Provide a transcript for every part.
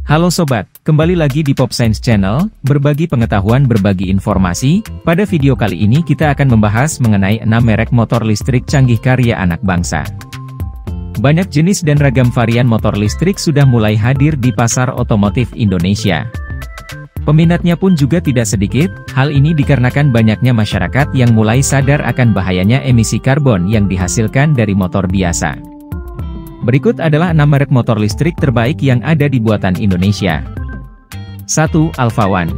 Halo sobat, kembali lagi di Pop Science Channel, berbagi pengetahuan, berbagi informasi. Pada video kali ini kita akan membahas mengenai 6 merek motor listrik canggih karya anak bangsa. Banyak jenis dan ragam varian motor listrik sudah mulai hadir di pasar otomotif Indonesia. Peminatnya pun juga tidak sedikit, hal ini dikarenakan banyaknya masyarakat yang mulai sadar akan bahayanya emisi karbon yang dihasilkan dari motor biasa. Berikut adalah 6 merek motor listrik terbaik yang ada di buatan Indonesia. 1. Alpha One.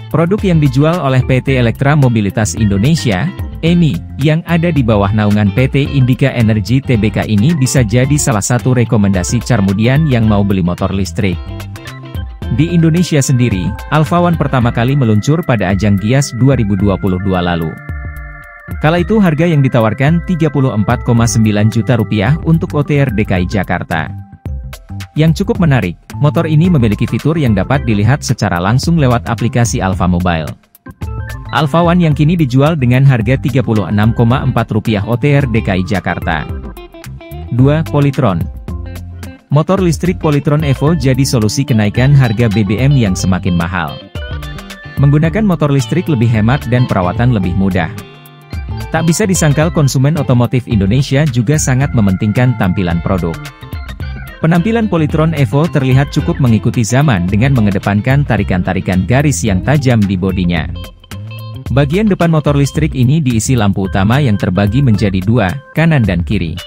Produk yang dijual oleh PT Elektra Mobilitas Indonesia, EMI, yang ada di bawah naungan PT Indika Energy Tbk ini bisa jadi salah satu rekomendasi carmudian yang mau beli motor listrik. Di Indonesia sendiri, Alpha One pertama kali meluncur pada ajang Gias 2022 lalu. Kala itu harga yang ditawarkan Rp34,9 juta untuk OTR DKI Jakarta. Yang cukup menarik, motor ini memiliki fitur yang dapat dilihat secara langsung lewat aplikasi Alpha Mobile. Alpha One yang kini dijual dengan harga Rp36,4 OTR DKI Jakarta. 2. Polytron. Motor listrik Polytron Evo jadi solusi kenaikan harga BBM yang semakin mahal. Menggunakan motor listrik lebih hemat dan perawatan lebih mudah. Tak bisa disangkal konsumen otomotif Indonesia juga sangat mementingkan tampilan produk. Penampilan Polytron Evo terlihat cukup mengikuti zaman dengan mengedepankan tarikan-tarikan garis yang tajam di bodinya. Bagian depan motor listrik ini diisi lampu utama yang terbagi menjadi dua, kanan dan kiri.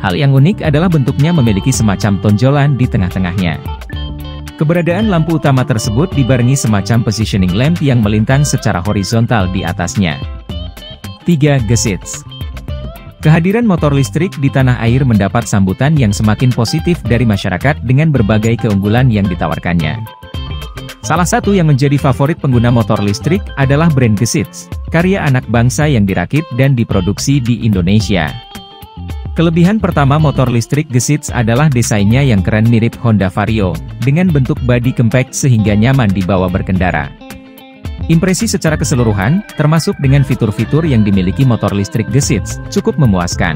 Hal yang unik adalah bentuknya memiliki semacam tonjolan di tengah-tengahnya. Keberadaan lampu utama tersebut dibarengi semacam positioning lamp yang melintang secara horizontal di atasnya. 3. Gesits. Kehadiran motor listrik di tanah air mendapat sambutan yang semakin positif dari masyarakat dengan berbagai keunggulan yang ditawarkannya. Salah satu yang menjadi favorit pengguna motor listrik adalah brand Gesits, karya anak bangsa yang dirakit dan diproduksi di Indonesia. Kelebihan pertama motor listrik Gesits adalah desainnya yang keren mirip Honda Vario, dengan bentuk bodi compact sehingga nyaman dibawa berkendara. Impresi secara keseluruhan, termasuk dengan fitur-fitur yang dimiliki motor listrik Gesits, cukup memuaskan.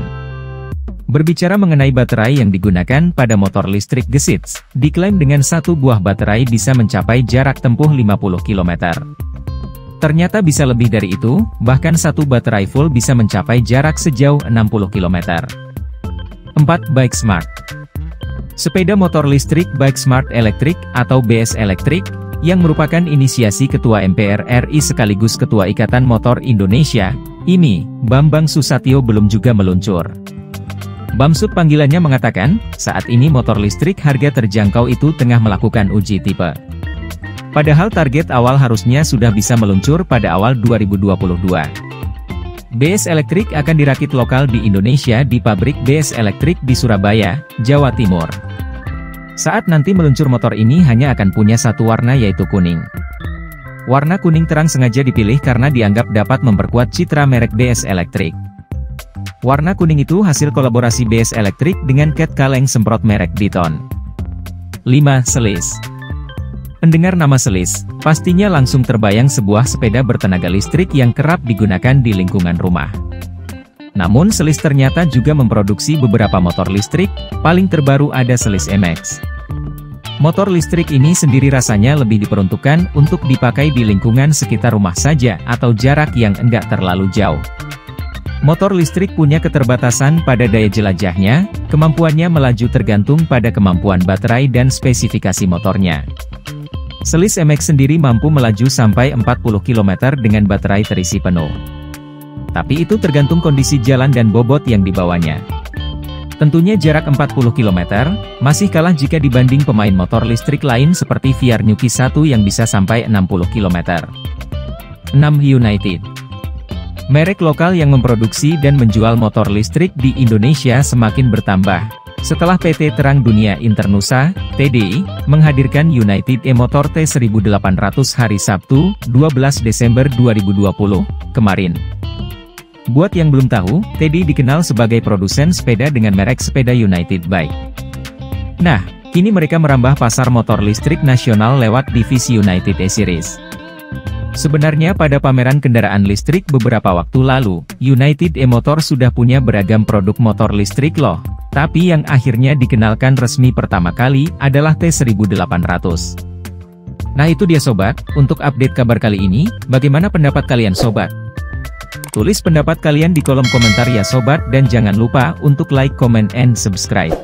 Berbicara mengenai baterai yang digunakan pada motor listrik Gesits, diklaim dengan satu buah baterai bisa mencapai jarak tempuh 50 km. Ternyata bisa lebih dari itu, bahkan satu baterai full bisa mencapai jarak sejauh 60 km. 4. Bike Smart. Sepeda motor listrik Bike Smart Electric atau BS Electric, yang merupakan inisiasi Ketua MPR RI sekaligus Ketua Ikatan Motor Indonesia, IMI, Bambang Susatyo belum juga meluncur. Bamsud panggilannya mengatakan, saat ini motor listrik harga terjangkau itu tengah melakukan uji tipe. Padahal target awal harusnya sudah bisa meluncur pada awal 2022. BS Electric akan dirakit lokal di Indonesia di pabrik BS Electric di Surabaya, Jawa Timur. Saat nanti meluncur motor ini hanya akan punya satu warna yaitu kuning. Warna kuning terang sengaja dipilih karena dianggap dapat memperkuat citra merek BS Electric. Warna kuning itu hasil kolaborasi BS Electric dengan cat kaleng semprot merek Diton. 5. Selis. Mendengar nama Selis, pastinya langsung terbayang sebuah sepeda bertenaga listrik yang kerap digunakan di lingkungan rumah. Namun Selis ternyata juga memproduksi beberapa motor listrik, paling terbaru ada Selis MX. Motor listrik ini sendiri rasanya lebih diperuntukkan untuk dipakai di lingkungan sekitar rumah saja atau jarak yang enggak terlalu jauh. Motor listrik punya keterbatasan pada daya jelajahnya, kemampuannya melaju tergantung pada kemampuan baterai dan spesifikasi motornya. Selis MX sendiri mampu melaju sampai 40 km dengan baterai terisi penuh. Tapi itu tergantung kondisi jalan dan bobot yang dibawanya. Tentunya jarak 40 km, masih kalah jika dibanding pemain motor listrik lain seperti VR Nyuki 1 yang bisa sampai 60 km. 6. United. Merek lokal yang memproduksi dan menjual motor listrik di Indonesia semakin bertambah. Setelah PT Terang Dunia Internusa, TDI, menghadirkan United E-Motor T1800 hari Sabtu, 12 Desember 2020, kemarin. Buat yang belum tahu, TDI dikenal sebagai produsen sepeda dengan merek sepeda United Bike. Nah, kini mereka merambah pasar motor listrik nasional lewat divisi United E-Series. Sebenarnya pada pameran kendaraan listrik beberapa waktu lalu, United E-Motor sudah punya beragam produk motor listrik loh. Tapi yang akhirnya dikenalkan resmi pertama kali adalah T1800. Nah itu dia sobat, untuk update kabar kali ini, bagaimana pendapat kalian sobat? Tulis pendapat kalian di kolom komentar ya sobat, dan jangan lupa untuk like, comment, and subscribe.